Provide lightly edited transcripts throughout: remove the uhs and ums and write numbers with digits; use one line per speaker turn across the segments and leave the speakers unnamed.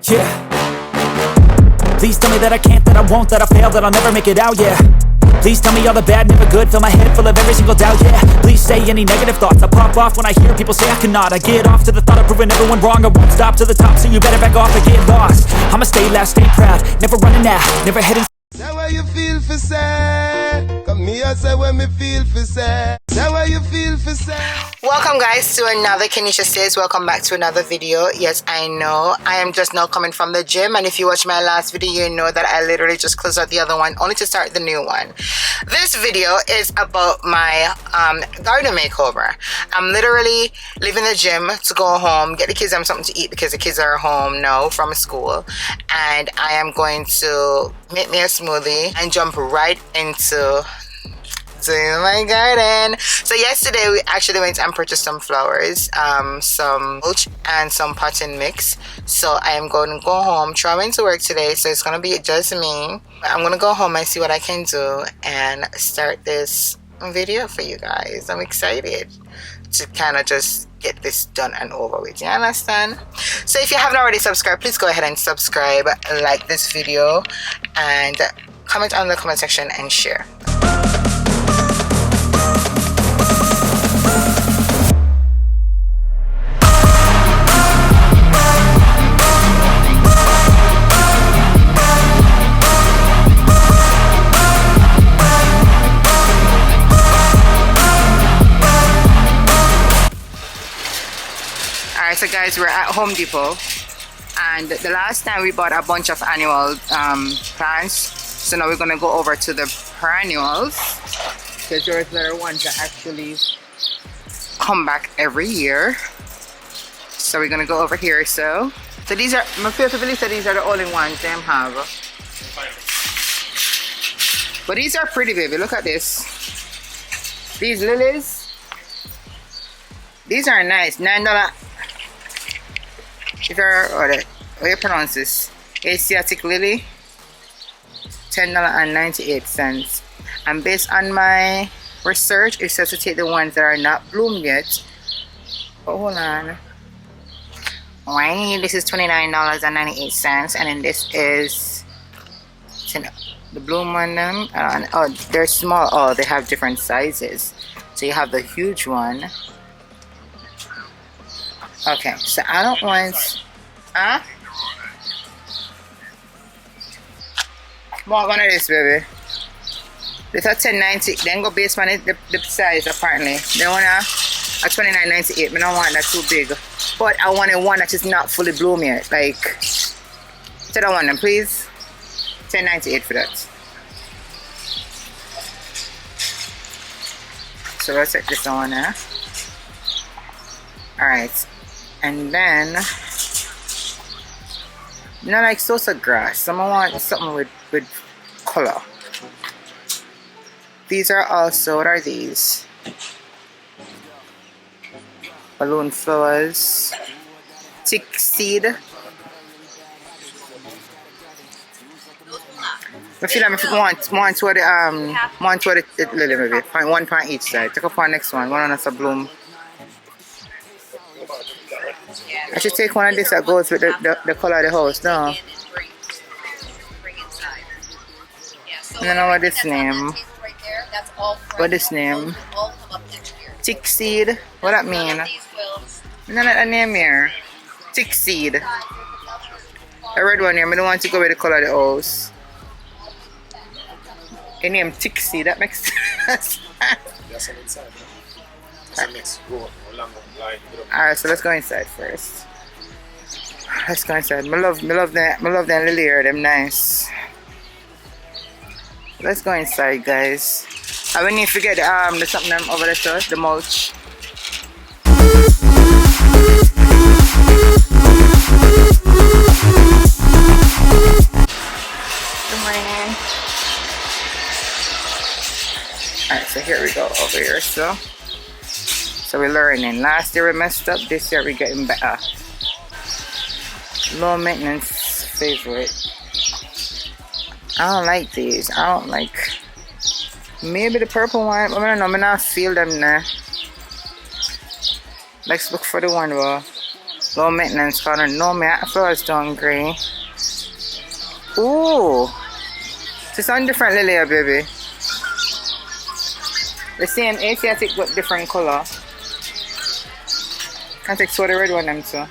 Yeah. Please tell me that I can't, that I won't, that I fail, that I'll never make it out, yeah. Please tell me all the bad, never good, fill my head full of every single doubt, yeah. Please say any negative thoughts, I pop off when I hear people say I cannot. I get off to the thought of proving everyone wrong, I won't stop to the top, so you better back off and get lost. I'ma stay loud, stay proud, never running out, never heading.
Say what you feel for say. Come here, say what me feel for say. Say what you feel for say.
Welcome guys to another KeneishaSays. Welcome back to another video. Yes, I know I am just now coming from the gym, and if you watch my last video you know that I literally just closed out the other one only to start the new one. This video is about my garden makeover. I'm literally leaving the gym to go home, get the kids something to eat because the kids are home now from school, and I am going to make me a smoothie and jump right into doing my garden. So yesterday we actually went and purchased some flowers, some mulch and some potting mix. So I am going to go home, traveling to work today, so it's gonna be just me. I'm gonna go home and see what I can do and start this video for you guys. I'm excited to kind of just get this done and over with, you understand? So if you haven't already subscribed, please go ahead and subscribe, like this video, and comment on the comment section and share. Alright, so guys, we're at Home Depot, and the last time we bought a bunch of annual plants, so now we're going to go over to the perennials, because there are ones that actually come back every year. So we're going to go over here. So these are, my favorite belief that these are the only ones them have. But these are pretty, baby. Look at this. These lilies, these are nice. $9. If you're, how do you pronounce this? Asiatic lily, $10.98. And based on my research, it says to take the ones that are not bloomed yet. Oh, hold on. This is $29.98, and then this is the bloom one. Oh, they're small. Oh, they have different sizes. So you have the huge one. Okay, so I don't want, want one of this, baby. This is $10.90. Then go based on it, the size apparently. They want a $29.98. I don't want that too big, but I want a one that is not fully bloomed yet. Like, so I don't want them, please. $10.98 for that. So let's take this one now. Alright. And then, you know, like salsa grass. Someone wants something with color. These are also, what are these? Balloon flowers. Tick seed. I feel like I want to the lily maybe. One point each side. Take up one next one. One on us a bloom. I should take one of this that goes with the color of the house, no? I don't know what this name. What this name? Tick seed. What that mean? None of that name here. Tick seed. The red one here. I don't want to go with the color of the house. The name tick seed. That makes sense. Alright, so let's go inside first. Let's go inside. I love them lily here, them nice. Let's go inside, guys. I will need to forget the something over there, so the mulch. Good morning. Alright, so here we go over here, so we're learning. Last year we messed up, this year we're getting better. Low maintenance favorite. I don't like these. I don't like, maybe the purple one. I don't know, I don't feel them now. Let's look for the one Low maintenance corner. No, my flowers done grey. Ooh. It's on different lily, baby. The same Asiatic but different color. Can take two of the red one them too.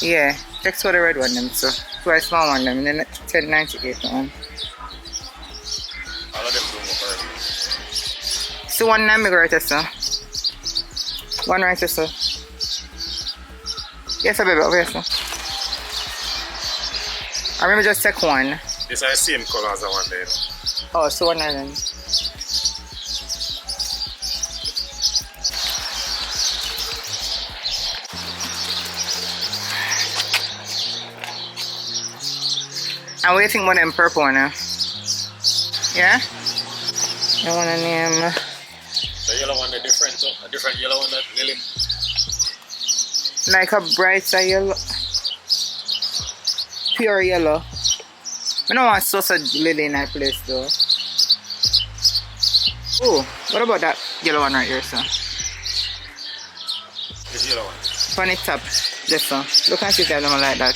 Yeah, take two of the red one them too. Two of the small one them. Then 10.98 one.
All of them do more.
So one name me go right sir. One right sir. Yes, sir, baby, over here, sir. I remember just take one.
These are the same color as the one there.
Oh, so one of them. And what do you think about them purple one now? Yeah? I want to name...
The yellow one, the different, so a different yellow one that lily.
Like a brighter yellow. Pure yellow. I don't want so lily in that place though. Oh, what about that yellow one right here, sir?
This yellow one.
Funny top. This one. Look and see if I don't like that.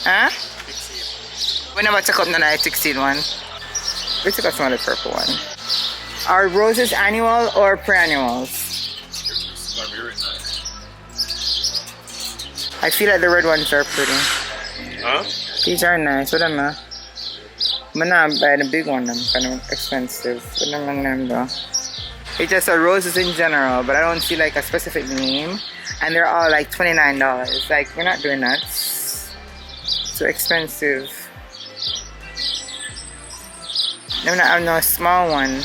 Huh? We never took up none of the 16 one. We took up some of the purple one. Are roses annual or perennials?
It's gonna be really nice.
I feel like the red ones are pretty.
Huh?
These are nice. What am I? I'm not buy the big one, them kind of expensive. What am I name though? It's just a roses in general, but I don't see like a specific name. And they're all like $29. Like, we're not doing that. So expensive. I'm not have no small one.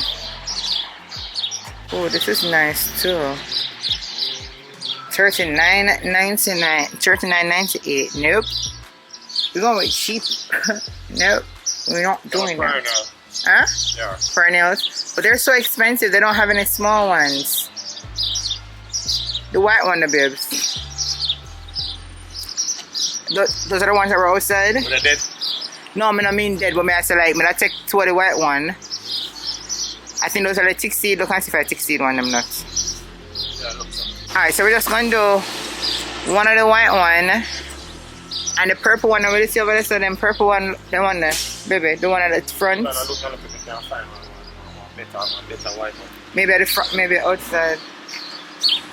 Oh, this is nice too. $39.98. Nope. We're going with cheap. Nope. We're not doing that. Huh?
Yeah.
Perennials. But they're so expensive. They don't have any small ones. The white one, the bibs. Those are the ones that were outside?
With the dead?
No, I mean dead, but I say like, I take two of the white one. I think those are the tick seed. Look and see if I tick seed one, them not.
Yeah, look so.
Alright, so we're just going to do one of the white one and the purple one. I'm going to see over there, so then purple one, the one there, baby, the one at the front.
Look if we can find one better white one.
Maybe at the front, maybe outside.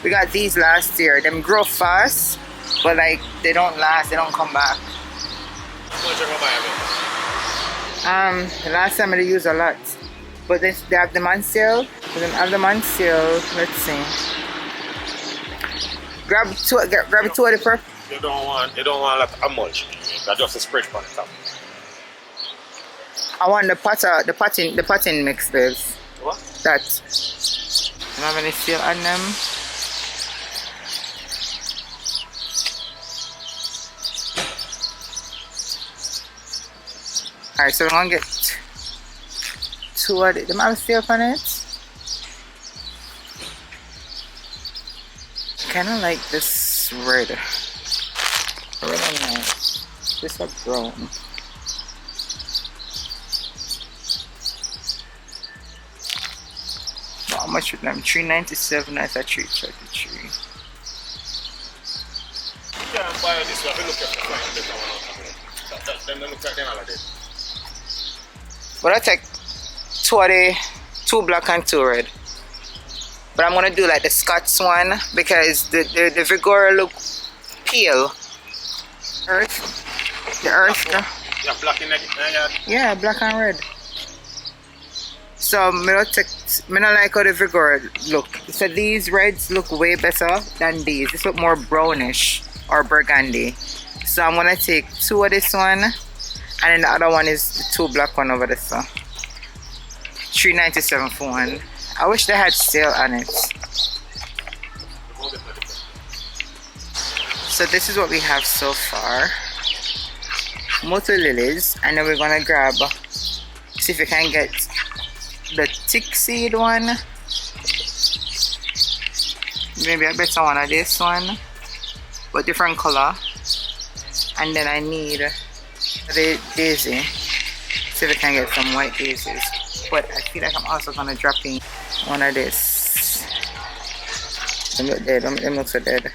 We got these last year. Them grow fast, but like they don't last, they don't come back.
How much you gonna buy of it?
The last time I used a lot. But they have them on sale. They have them on sale. Let's see. Grab two of the purple.
You don't want like a mulch. That's just a spray on the top.
I want the potting mix, babes.
What?
That. Don't have any sale on them. Alright, so we're gonna get two of them. Have sale on it. Kinda like this red. Really nice. This is brown. How much with them? $3.97. That's a $3.33.
Yeah, I'm buying this one. Look at the one them look like them all of them.
But I take two black and two red. But I'm gonna do like the Scots one because the Vigora look pale. The earth.
Yeah, black in the yard.
Yeah, black and red. So I don't like how the Vigora look. So these reds look way better than these. This look more brownish or burgundy. So I'm gonna take two of this one, and then the other one is the two black one over this one. $3.97 for one. I wish they had sale on it. So this is what we have so far. Multi lilies, and then we're gonna grab, see if we can get the tick seed one. Maybe a better one of this one, but different color. And then I need the daisy. See if we can get some white daisies. But I feel like I'm also gonna drop in one of this. Them look dead. Them look so dead.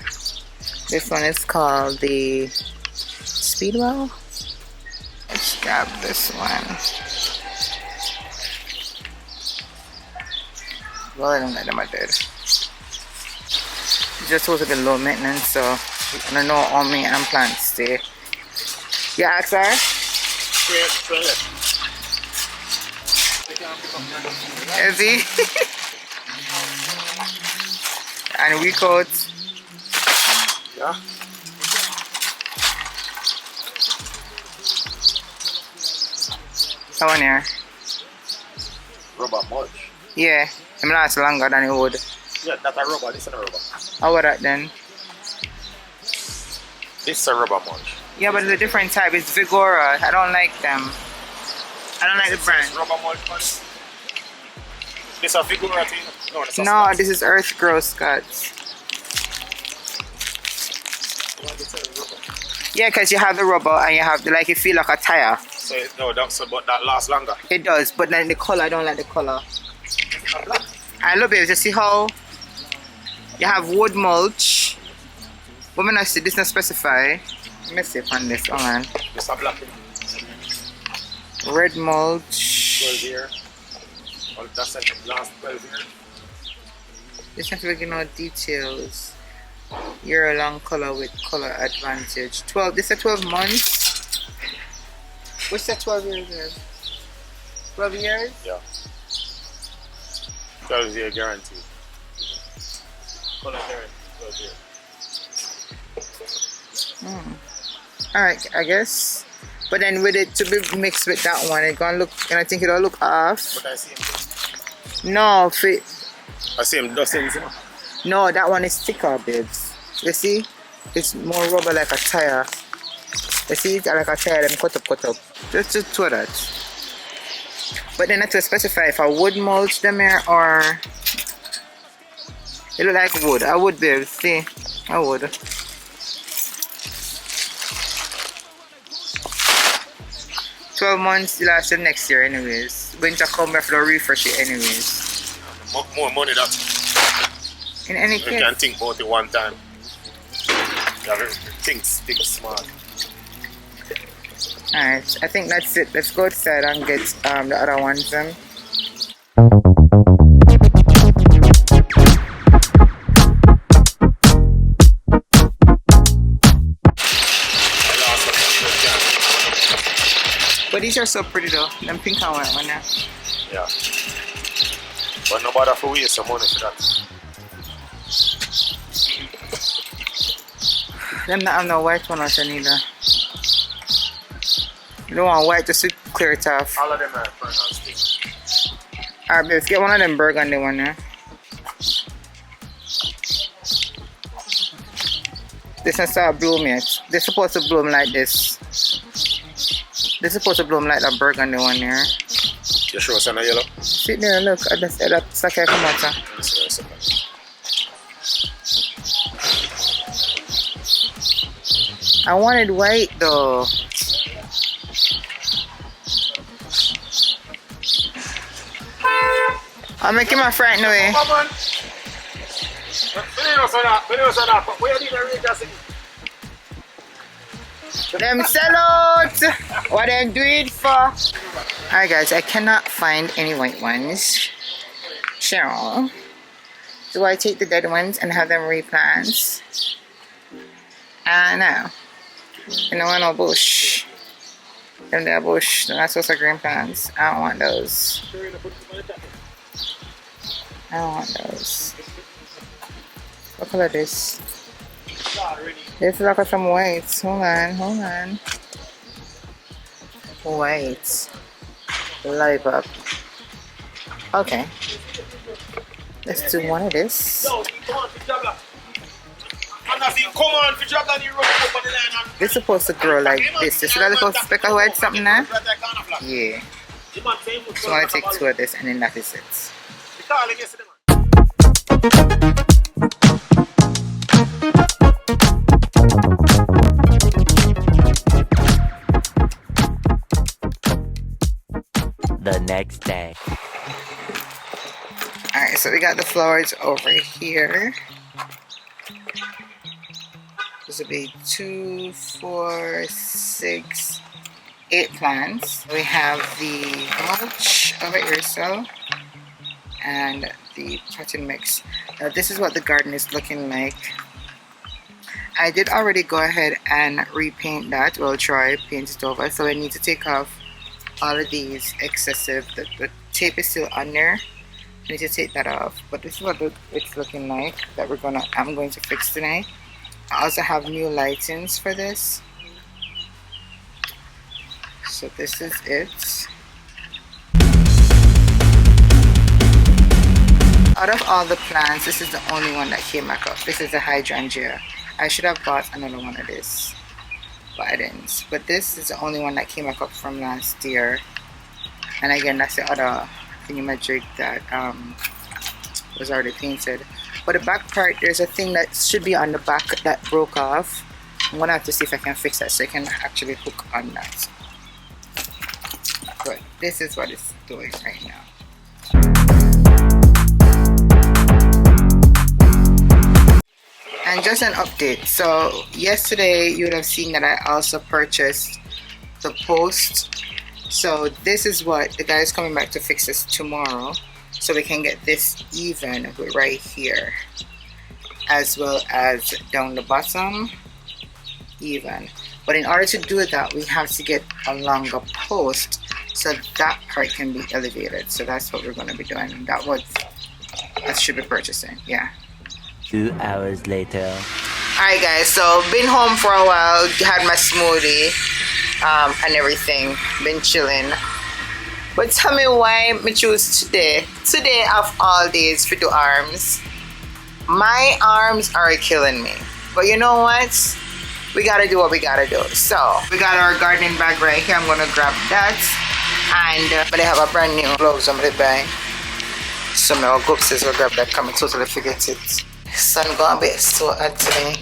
This one is called the Speedwell. Let's grab this one. Well, I don't let them are dead. It's just supposed to be low maintenance, so I don't know how many plants stay. You ask her? Is he? And we coat.
Yeah.
That one here.
Rubber mulch.
Yeah, it lasts longer than it would.
Yeah, that's a rubber. This is a rubber.
How about that then?
This is a rubber mulch.
Yeah, but it's a different type. It's Vigora. I don't like them. I don't like the brand.
Rubber mulch. This is a Vigora thing? No, this is
No, this is Earth Grow Scots. Yeah, because you have the rubber and you have the, like, it feel like a tire.
So, no, but that lasts longer.
It does, but then the color, I don't like the color. I love it. You see how you have wood mulch. But when I see this not specify, let me see on this. Hold on.
This is black.
Red mulch.
12 year. Well, that's the last 12 year.
This has to be no details. Year long color with color advantage. 12. This is 12 months. What's that 12 years? 12 years?
Yeah. 12 year guarantee. Color guarantee. 12 year.
Alright, I guess. But then with it to be mixed with that one, it's gonna look, and I think it'll look off.
But I see him.
No, fit.
I see him dusting.
No, that one is thicker, babes. You see? It's more rubber like a tire. You see, it's like a tire, them cut up. Just do that. But then I have to specify if I would mulch them here or it look like wood. I would, babes. See? I would. $12 last year next year anyways. Winter come back for the refresh it anyways.
More money that
In any
you
case.
can think about it one time. You have to think smart.
Alright, I think that's it. Let's go outside and get the other ones then. But these are so pretty though. Them pink and white one now.
Yeah. But no bother for waste some money for that.
Them not have no white one out neither. You don't want white just to clear it off.
All of them are burn on stick.
Alright, let's get one of them burgundy one now. This one start bloom yet. They're supposed to bloom like this. They're supposed to bloom like that burgundy one here.
You sure it's in a yellow?
Sit there, look. I just said that stuck here come out. I wanted white though. I'm making my frightened away.
Come on!
Them sell out! What they do it for? Alright guys, I cannot find any white ones. Cheryl, do I take the dead ones and have them replant? No. I don't want no bush. Them there bush, they're not supposed to green plants. I don't want those. I don't want those. What color is this? This is like some whites. Hold on. White. Lollipop. Okay. Let's do one of this. This is supposed to grow like this. You see that little speck of white something there? Yeah. So I take two of this and then that is it.
The next day.
Alright, so we got the flowers over here. This will be 2, 4, 6, 8 plants. We have the mulch over here, so, and the potting mix. Now this is what the garden is looking like. I did already go ahead and repaint that. Well, try paint it over. So I need to take off all of these excessive. The tape is still on there. I need to take that off. But this is what it's looking like that I'm going to fix tonight. I also have new lightings for this. So this is it. Out of all the plants, this is the only one that came back up. This is a hydrangea. I should have bought another one of this, but I didn't. But this is the only one that came back up from last year. And again, that's the other thingamajig that was already painted. But the back part, there's a thing that should be on the back that broke off. I'm gonna have to see if I can fix that so I can actually hook on that. But this is what it's doing right now. And just an update. So yesterday you would have seen that I also purchased the post. So this is what the guy is coming back to fix this tomorrow, so we can get this even right here, as well as down the bottom even. But in order to do that, we have to get a longer post so that part can be elevated. So that's what we're going to be doing. That should be purchasing. Yeah.
2 hours later.
Alright guys, so been home for a while, had my smoothie and everything, been chilling. But tell me why I choose today of all days for do arms. My arms are killing me, but you know what, we gotta do what we gotta do. So we got our gardening bag right here. I'm gonna grab that, and but I have a brand new gloves I'm gonna buy. So my go upstairs will grab that, come and totally forget it. Sun gonna be so hot today.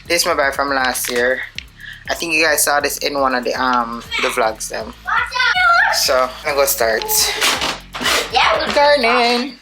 This is my bag from last year. I think you guys saw this in one of the vlogs them. So I'm gonna start gardening.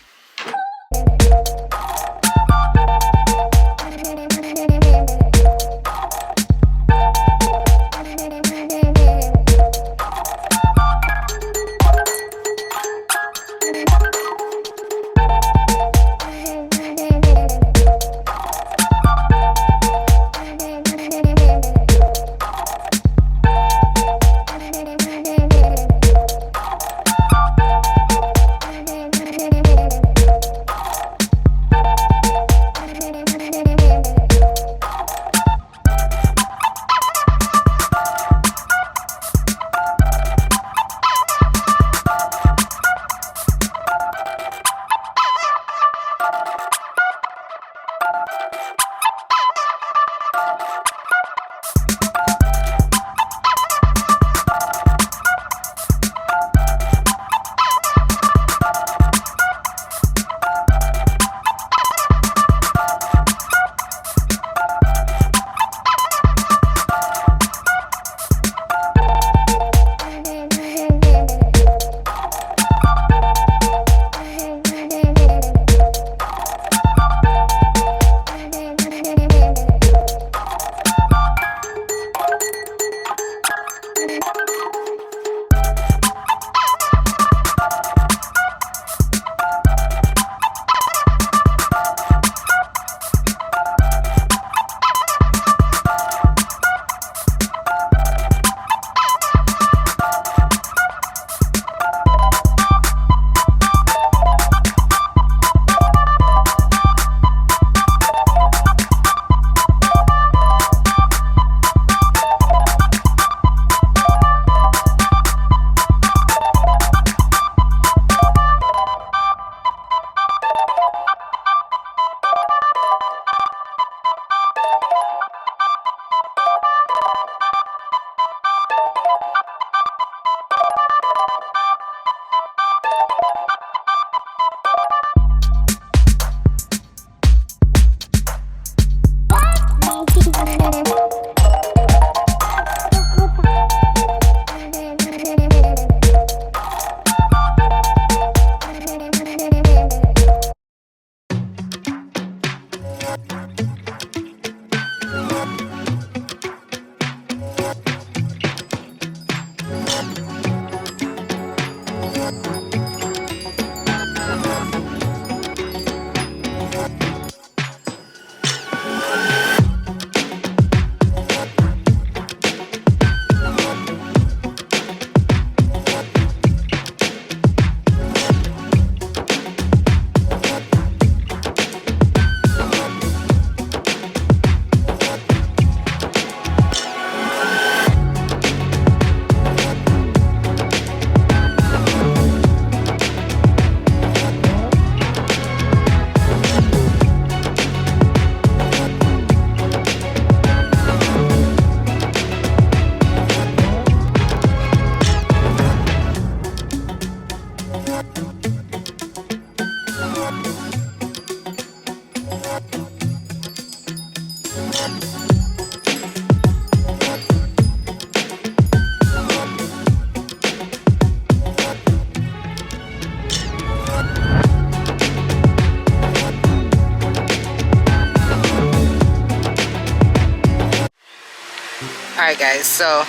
Alright guys, so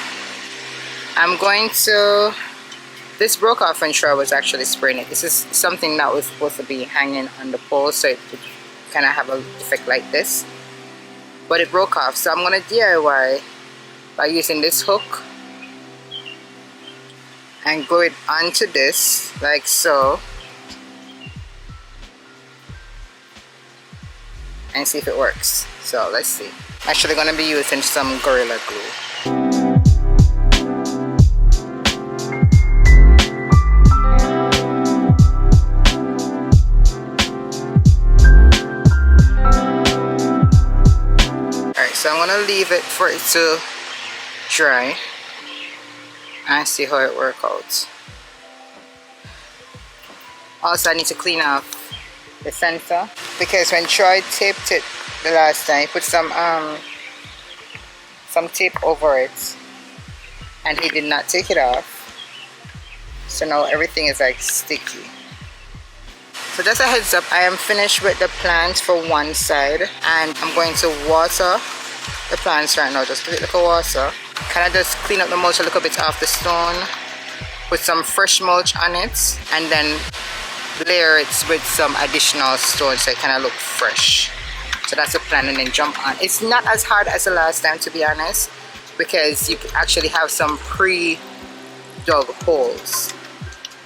I'm going to, this broke off when Troy was actually spraying it. This is something that was supposed to be hanging on the pole, so it would kind of have an effect like this, but it broke off. So I'm going to DIY by using this hook and glue it onto this like so, and see if it works. So let's see. I'm actually going to be using some Gorilla Glue. Alright, so I'm going to leave it for it to dry and see how it works out. Also, I need to clean off the sensor, because when Troy taped it the last time, he put some tape over it and he did not take it off, so now everything is like sticky. So just a heads up, I am finished with the plants for one side, and I'm going to water the plants right now. Just give it like a water, kind of just clean up the mulch a little bit off the stone, put some fresh mulch on it, and then layer it with some additional stones so it kind of look fresh. So that's the plan, and then jump on. It's not as hard as the last time, to be honest, because you actually have some pre-dug holes,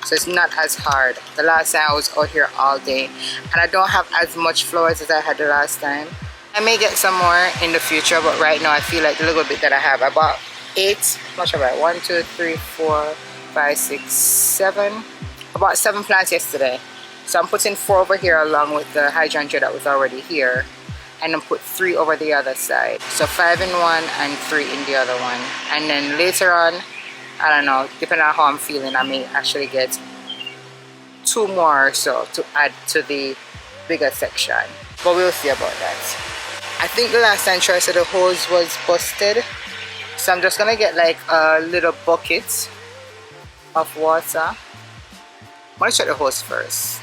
so it's not as hard. The last time I was out here all day, and I don't have as much flowers as I had the last time. I may get some more in the future, but right now I feel like the little bit that I have, I bought 8, how much I bought? 1, 2, 3, 4, 5, 6, 7. I bought 7 plants yesterday, so I'm putting 4 over here along with the hydrangea that was already here, and then put 3 over the other side. So 5 in one and 3 in the other one. And then later on, I don't know, depending on how I'm feeling, I may actually get 2 more or so to add to the bigger section, but we'll see about that. I think the last time Troy said the hose was busted, so I'm just gonna get like a little bucket of water. I'm gonna check the hose first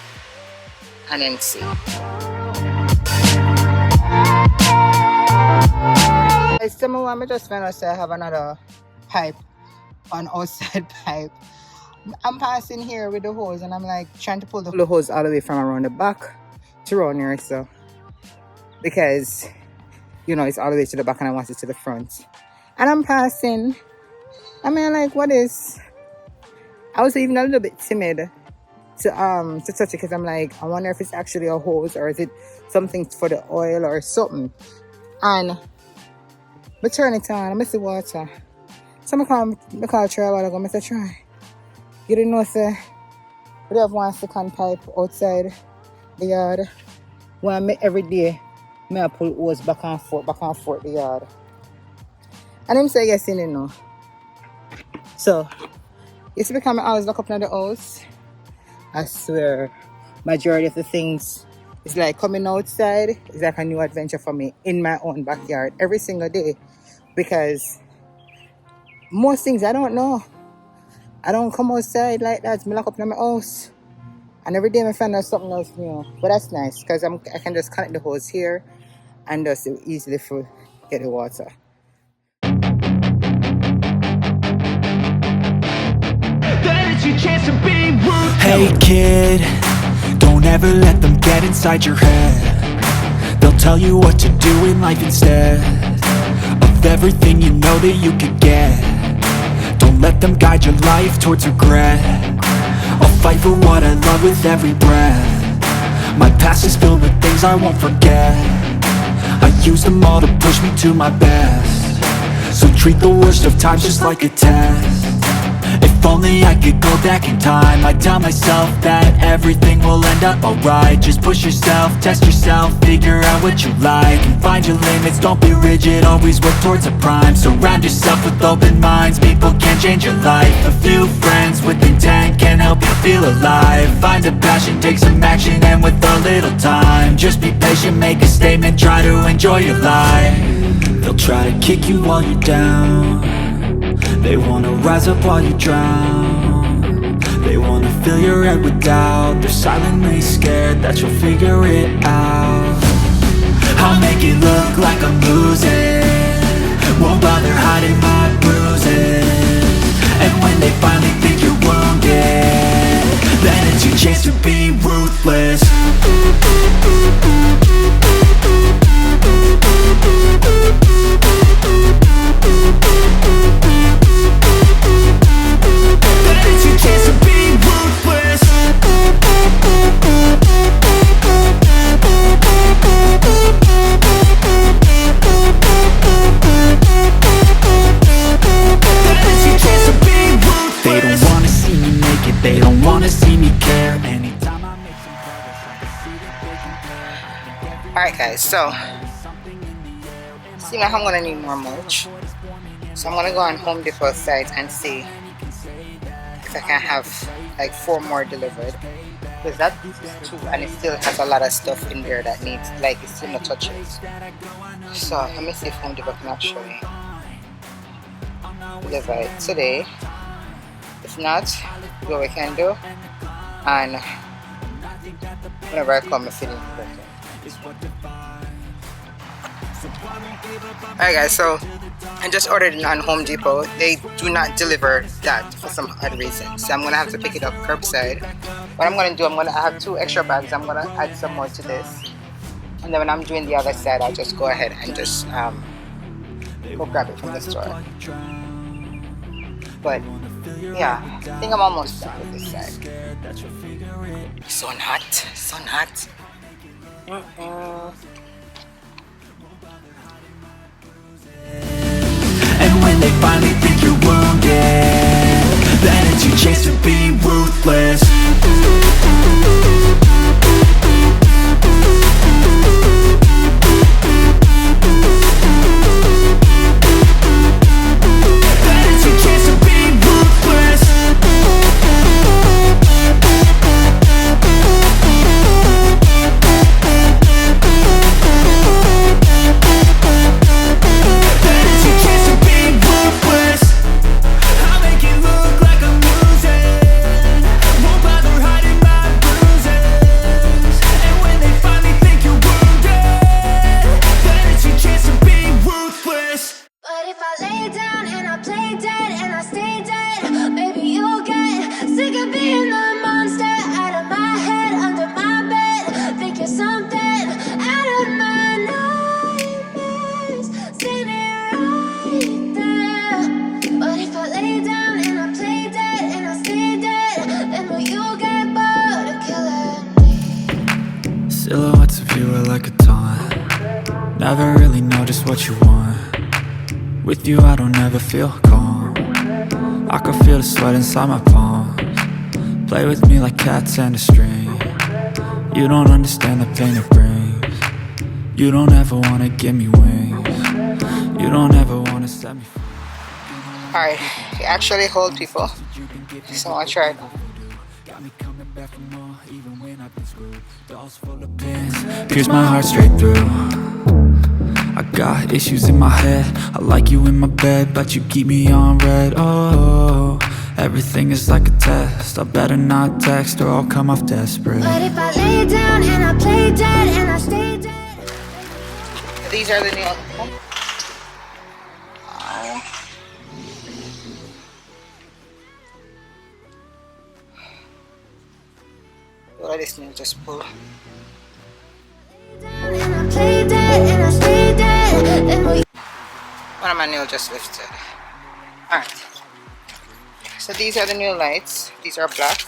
and then see. I just found out I have another pipe, an outside pipe. I'm passing here with the hose, and I'm like trying to pull the hose all the way from around the back to around here, so because you know it's all the way to the back and I want it to the front. And I'm passing. I mean, like, what is? I was even a little bit timid to touch it, because I'm like, I wonder if it's actually a hose or is it something for the oil or something. And I turn it on, I miss the water. So I call Troy a while ago, I said, Troy, you didn't know, sir, we have one second pipe outside the yard. When every day, I pull hose back and forth the yard. And him say, yes, he didn't know. So, it's become always look up in the house. I swear, majority of the things is like coming outside is like a new adventure for me in my own backyard every single day, because most things I don't know. I don't come outside like that. I lock up in my house, and every day I find out something else new. But that's nice, because I can just connect the hose here and just easily get the water.
Hey kid, don't ever let them get inside your head. They'll tell you what to do in life instead of everything you know that you could get. Don't let them guide your life towards regret. I'll fight for what I love with every breath. My past is filled with things I won't forget. I use them all to push me to my best. So treat the worst of times just like a test. If only I could go back in time, I'd tell myself that everything will end up alright. Just push yourself, test yourself, figure out what you like, and find your limits, don't be rigid, always work towards a prime. Surround yourself with open minds, people can change your life. A few friends with intent can help you feel alive. Find a passion, take some action, and with a little time, just be patient, make a statement, try to enjoy your life. They'll try to kick you while you're down. They wanna rise up while you drown. They wanna fill your head with doubt. They're silently scared that you'll figure it out. I'll make it look like I'm losing won't bother hiding my bruises. And when they finally think you're wounded, then it's your chance to be ruthless. Then it's your chance to be ruthless. They don't wanna see me make it, they don't wanna see me care. Anytime I make some progress, I can see that they compare.
Alright guys, so seems like I'm gonna need more mulch. So I'm gonna go on Home Depot site and see if I can have like 4 more delivered. Because that is 2 and it still has a lot of stuff in there that needs, like, it's still not touching. So let me see if Home Depot can actually deliver it today. If not, do what we can do, and whenever I come, I fit in. Alright guys, so I just ordered it on Home Depot. They do not deliver that for some odd reason, so I'm gonna have to pick it up curbside. What I'm gonna do, I have 2 extra bags. I'm gonna add some more to this, and then when I'm doing the other side, I'll just go ahead and just go grab it from the store. But yeah, I think I'm almost done with this side. So hot, so hot.
And when they finally think you're wounded, then it's your chance to be ruthless. Silhouettes of you are like a taunt. Never really know just what you want. With you I don't ever feel calm. I can feel the sweat inside my palms. Play with me like cats and a string. You don't understand the pain it brings. You don't ever wanna give me wings. You don't ever wanna set me free.
Alright, you actually hold people. So I'll try it.
Pierce my heart straight through. I got issues in my head. I like you in my bed, but you keep me on red. Oh, everything is like a test. I better not text or I'll come off desperate.
But if I lay down and I play dead and I stay dead.
These are the new. Let this nail just pull. One of my nails just lifted. Alright. So these are the new lights. These are black.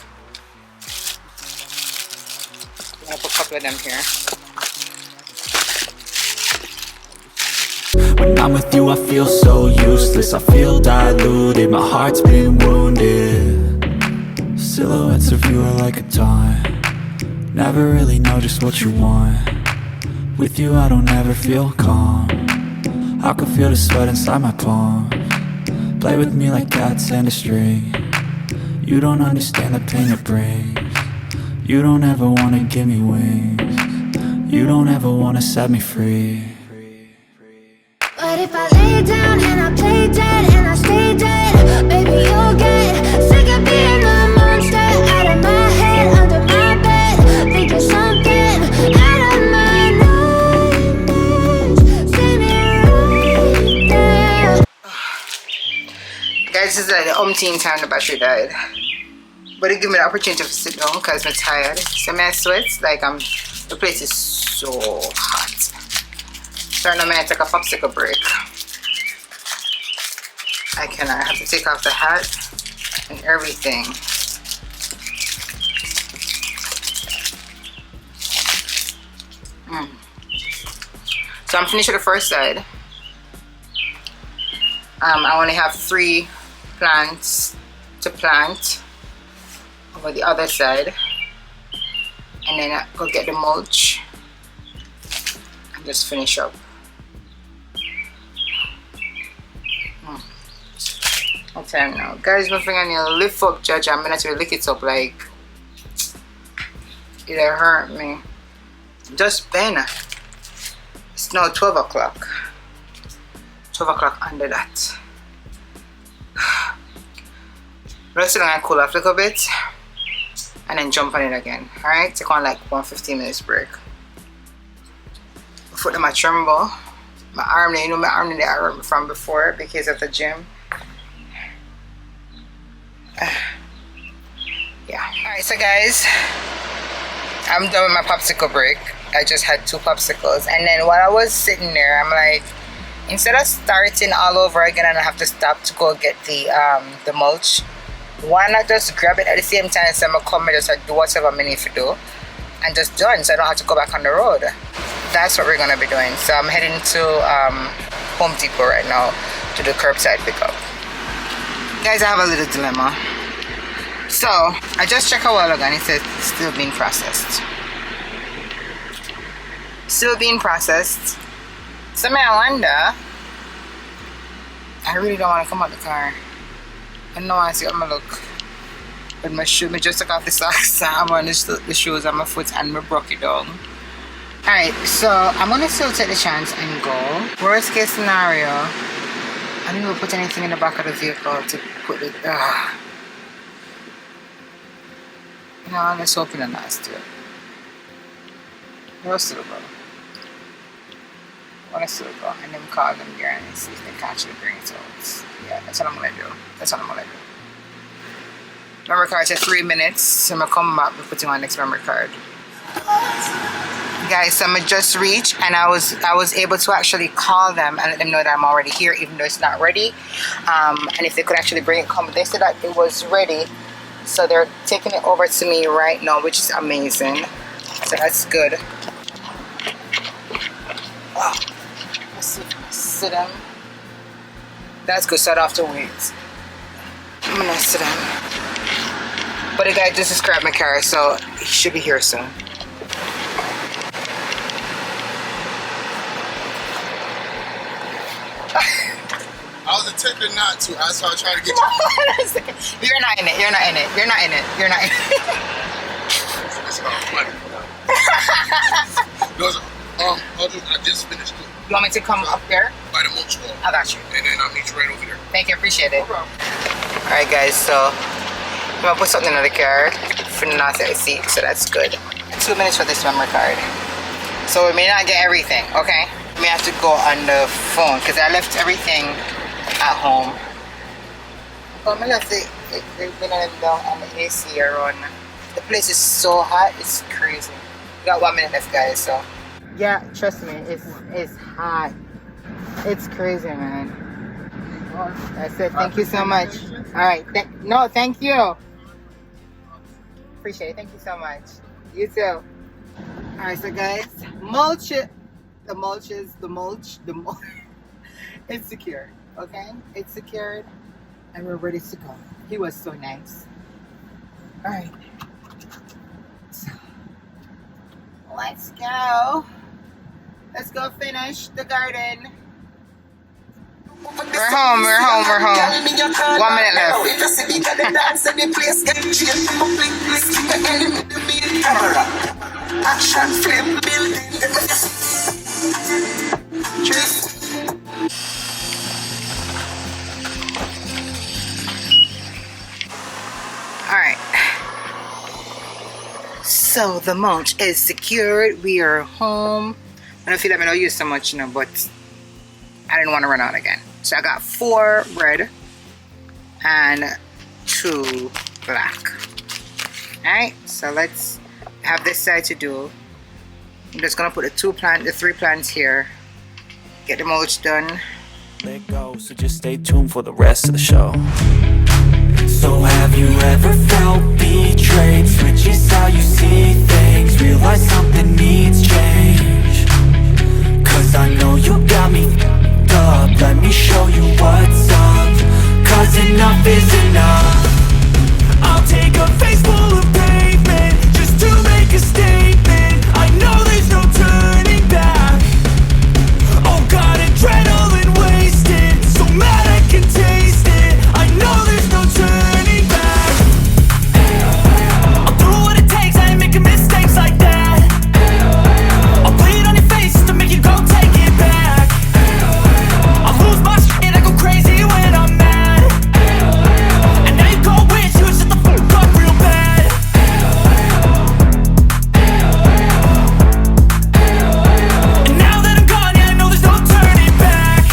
I'm gonna put a couple of them here.
When I'm with you I feel so useless. I feel diluted, my heart's been wounded. Silhouettes of you are like a taunt. Never really know just what you want. With you I don't ever feel calm. I can feel the sweat inside my palms. Play with me like cats and a string. You don't understand the pain it brings. You don't ever wanna give me wings. You don't ever wanna set me free.
But if I lay down and I play dead and I stay dead, baby you'll get sick of being the monster out of my head, under my bed, thinking something out of my nightmares. See me right there.
umpteen time the battery died. But it gave me the opportunity to sit down because I'm tired. So I sweat like the place is so hot. So now I take a popsicle break. I have to take off the hat and everything. So I'm finished with the first side. I only have 3 plants to plant over the other side, and then I go get the mulch and just finish up. What time now? Guys, my fingernail lift up, judge. I'm gonna have to lick it up like it'll hurt me. Just been. It's now 12 o'clock. 12 o'clock under that. Rest it and cool off a little bit and then jump on it again. Alright, take on like 1 minutes break. My foot in my tremble. My arm, you know my arm that I remember from before because of the gym. Yeah. Alright, so guys, I'm done with my popsicle break. I just had 2 popsicles, and then while I was sitting there, I'm like, instead of starting all over again and I have to stop to go get the mulch, why not just grab it at the same time? So I'm gonna come and just do whatever I need to do and just done, so I don't have to go back on the road. That's what we're gonna be doing. So I'm heading to Home Depot right now to do curbside pickup. Guys, I have a little dilemma. So I just checked a while ago and it says it's still being processed. Still being processed. So I wonder, I really don't want to come out the car. I don't want to see how I look with my shoe. I just took off the socks. I'm on the shoes on my foot and I broke it down. Alright, so I'm going to still take the chance and go. Worst case scenario, I didn't even put anything in the back of the vehicle to put it. You know, I'm just hoping I'm not still. Where's still go? I want to still go and then call them here and see if they can actually bring it out. Yeah, that's what I'm going to do. That's what I'm going to do. Memory card said 3 minutes. So I'm going to come back and put in my next memory card. Guys, so I'm just reached and I was able to actually call them and let them know that I'm already here, even though it's not ready. And if they could actually bring it home, they said that it was ready. So they're taking it over to me right now, which is amazing. So that's good. Oh, let's see if I can sit down. That's good, so I don't have to wait. I'm gonna sit down. But the guy just described my car, so he should be here soon.
I was attempting not to. I was trying to get you.
You're not in it. You're not in it. You're not in it. You're not in it.
It's not funny. I just finished it.
You want me to come up there?
By the mulch wall.
I got you.
And then I'll meet you right over there.
Thank you. Appreciate it. No problem. Alright guys, so I'm going to put something in the car for the not to see, so that's good. 2 minutes for this memory card. So we may not get everything, okay? We may have to go on the phone because I left everything at home. But I left the down on the AC around. The place is so hot, it's crazy. We got 1 minute left, guys, so. Yeah, trust me, it's hot. It's crazy, man. I said thank you so much. Alright, no, thank you. Appreciate it, thank you so much. You too. Alright, so guys, mulch. It's secure, okay? It's secured and we're ready to go. He was so nice. Alright. So, let's go. Let's go finish the garden. We're home. 1 minute Alright. So the mulch is secured. We are home. I don't feel like I don't use so much, but I didn't want to run out again. So I got 4 red and 2 black. Alright, so let's have this side to do. I'm just gonna put the 3 plants here, get the mulch done.
Let go, so just stay tuned for the rest of the show. So have you ever felt betrayed? Switches how you see things, realize something needs change. Cause I know you got me f***ed up, let me show you what's up. Cause enough is enough. I'll take a face full of pavement just to make a statement. I know there's no turning back. Oh God, adrenaline wasted, so mad I can taste it. I know there's no turning back. I'll do what it takes, I ain't making mistakes like that. I'll bleed on your face to make you go take it back. I'll lose my shit, I go crazy when I'm mad. And now you go wish you would shut the fuck up real bad. And now that I'm gone, yeah, I know there's no turning back.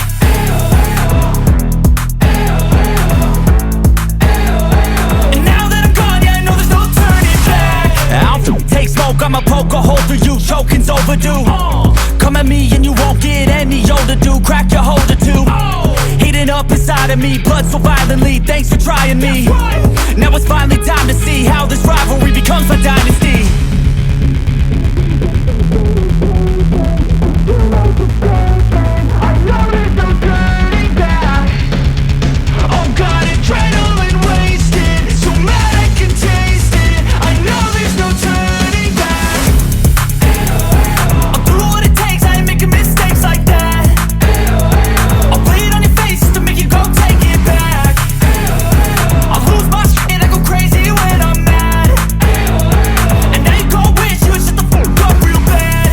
And now that I'm gone, yeah, I know there's no turning back. I'll take smoke, I'ma poke a hole through you, choking's overdue. Come at me and you won't get any older, dude. Crack your holder too. Heating up inside of me, blood so violently. Thanks for trying me. Now it's finally time to see how this rivalry becomes a dynasty. Oh God, adrenaline wasted, so mad I can taste it. I know there's no turning back. I'll do what it takes, I ain't making mistakes like that. I'll bleed on your face to make you go take it back. I'll lose my shit, I go crazy when I'm mad. And now you go wish you would shut the fuck up real bad.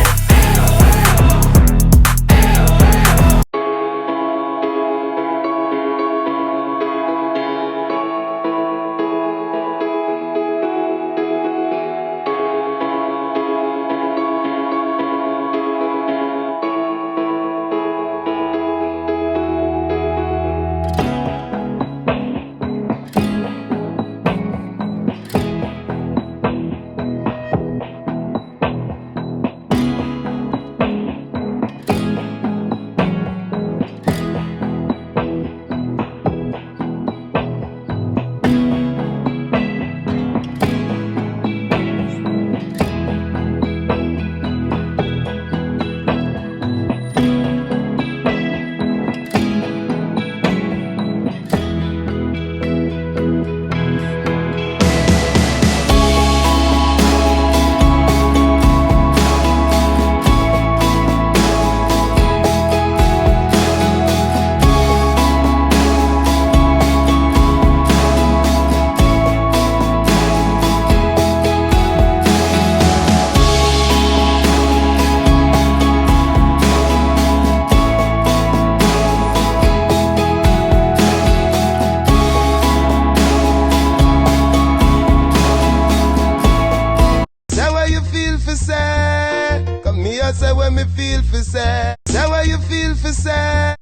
Say what me feel for say. Say what you feel for say.